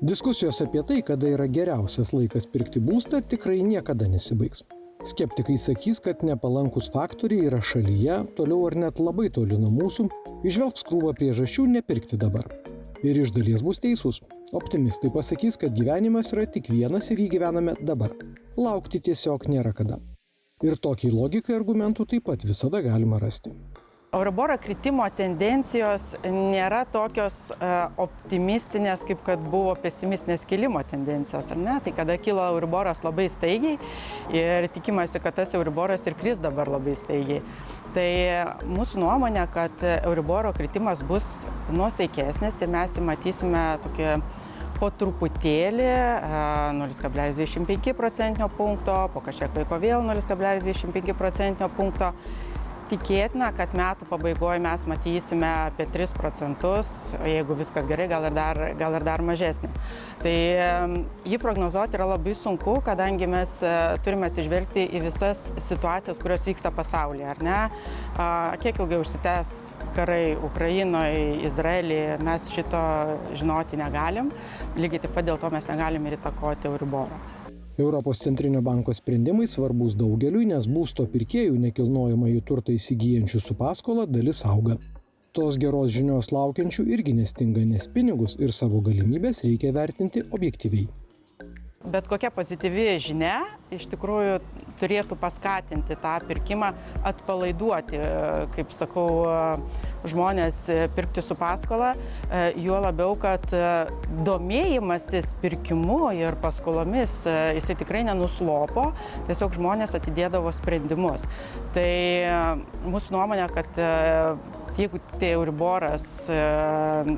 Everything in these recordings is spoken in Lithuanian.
Diskusijos apie tai, kada yra geriausias laikas pirkti būstą, tikrai niekada nesibaigs. Skeptikai sakys, kad nepalankus faktoriai yra šalyje, toliau ar net labai toli nuo mūsų, įžvelgs krūvą priežasčių nepirkti dabar. Ir iš dalies bus teisūs. Optimistai pasakys, kad gyvenimas yra tik vienas ir jį gyvename dabar. Laukti tiesiog nėra kada. Ir tokiai logikai argumentų taip pat visada galima rasti. Euriboro kritimo tendencijos nėra tokios optimistinės, kaip kad buvo pesimistinės kilimo tendencijos, ar ne? Tai kada kilo Euriboras labai staigiai ir tikimasi, kad tas Euriboras ir kris dabar labai staigiai. Tai mūsų nuomonė, kad Euriboro kritimas bus nuosaikesnis ir mes matysime tokį po truputėlį 0,25% punkto, po kažkiek laiko vėl 0,25% punkto. Tikėtina, kad metų pabaigoje mes matysime apie 3%, jeigu viskas gerai, gal ir dar mažesnį. Tai jį prognozuoti yra labai sunku, kadangi mes turime atsižvelgti į visas situacijas, kurios vyksta pasaulyje, ar ne? Kiek ilgai užsitęs karai Ukrainoje, Izraelyje, mes šito žinoti negalim. Lygiai taip pat dėl to mes negalim ir įtakoti Euriboro. Europos centrinio banko sprendimai svarbus daugeliui, nes būsto pirkėjų nekilnojamąjį turtą įsigyjančių su paskola dalis auga. Tos geros žinios laukiančių irgi nestinga, nes pinigus ir savo galimybės reikia vertinti objektyviai. Bet kokia pozityvi žinia iš tikrųjų turėtų paskatinti tą pirkimą, atpalaiduoti, kaip sakau, žmonės pirkti su paskola, juo labiau, kad domėjimasis pirkimu ir paskolomis jisai tikrai nenuslopo, tiesiog žmonės atidėdavo sprendimus. Tai mūsų nuomonė, kad jeigu tai Euriboras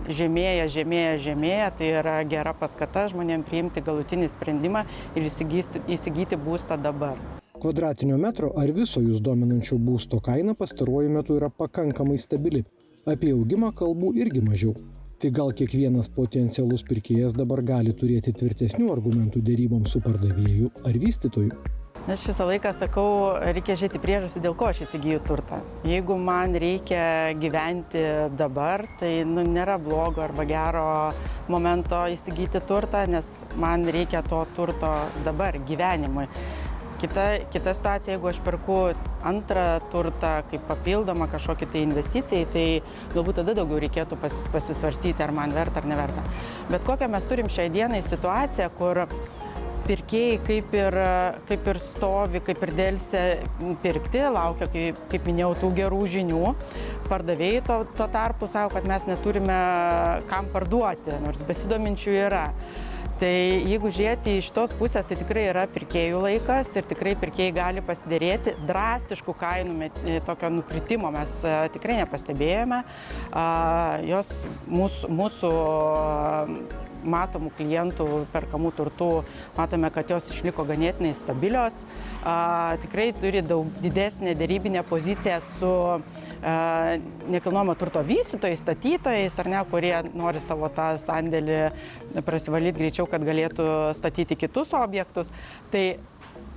žemėja, tai yra gera paskata žmonėms priimti galutinį sprendimą ir įsigyti būstą dabar. Kvadratinio metro ar viso jūs dominančio būsto kaina pastaruoju metu yra pakankamai stabili. Apie augimą kalbų irgi mažiau. Tai gal kiekvienas potencialus pirkėjas dabar gali turėti tvirtesnių argumentų deryboms su pardavėju ar vystytoju? Aš visą laiką sakau, reikia žiūrėti priežastį, dėl ko aš įsigyju turtą. Jeigu man reikia gyventi dabar, tai nėra blogo arba gero momento įsigyti turtą, nes man reikia to turto dabar gyvenimui. Kita situacija, jeigu aš perku antrą turtą kaip papildomą kažkokį tai investicijai, tai galbūt tada daugiau reikėtų pasisvarstyti, ar man verta ar neverta. Bet kokią mes turim šiai dienai situaciją, kur pirkėjai kaip ir stovi, kaip ir dėlsia pirkti, laukia, kaip minėjau, tų gerų žinių. Pardavėjai tuo tarpu sako, kad mes neturime kam parduoti, nors besidominčių yra. Tai jeigu žiūrėti iš tos pusės, tai tikrai yra pirkėjų laikas ir tikrai pirkėjai gali pasiderėti. Drastiškų kainų tokio nukritimo mes tikrai nepastebėjome. Jos mūsų matomų klientų perkamų turtų, matome, kad jos išliko ganėtinai stabilios. Tikrai turi daug didesnę derybinę poziciją su nekilnojamo turto vystytojais, statytojais, ar ne, kurie nori savo tą sandėlį prasivalyti greičiau, kad galėtų statyti kitus objektus. Tai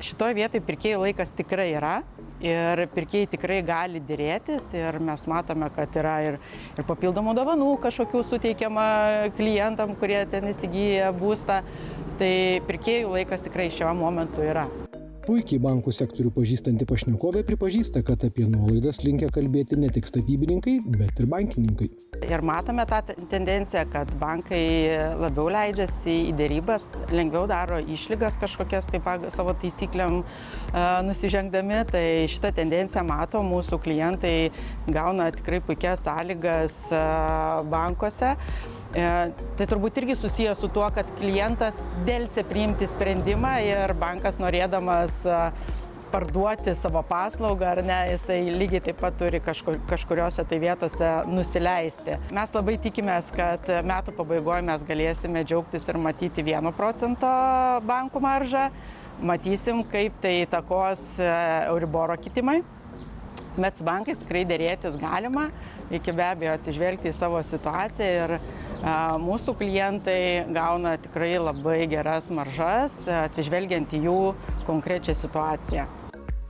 šitoje vietoje pirkėjų laikas tikrai yra ir pirkėjai tikrai gali dėrėtis ir mes matome, kad yra ir papildomų dovanų kažkokių suteikiama klientam, kurie ten įsigyja būstą. Tai pirkėjų laikas tikrai šiuo momentu yra. Puikiai bankų sektorių pažįstanti pašnekovė pripažįsta, kad apie nuolaidas linkę kalbėti ne tik statybininkai, bet ir bankininkai. Ir matome tą tendenciją, kad bankai labiau leidžiasi į dėrybas, lengviau daro išlygas kažkokias savo taisyklėm nusižengdami. Tai šitą tendenciją mato, mūsų klientai gauna tikrai puikias sąlygas bankuose. Tai turbūt irgi susijęs su tuo, kad klientas dėlsia priimti sprendimą ir bankas norėdamas parduoti savo paslaugą, ar ne, jisai lygiai taip pat turi kažkuriuose tai vietose nusileisti. Mes labai tikimės, kad metų pabaigoje mes galėsime džiaugtis ir matyti 1% bankų maržą. Matysim, kaip tai įtakos Euriboro kitimai. Bet su bankais tikrai dėrėtis galima, reikia be abejo atsižvelgti į savo situaciją ir mūsų klientai gauna tikrai labai geras maržas, atsižvelgiant į jų konkrečią situaciją.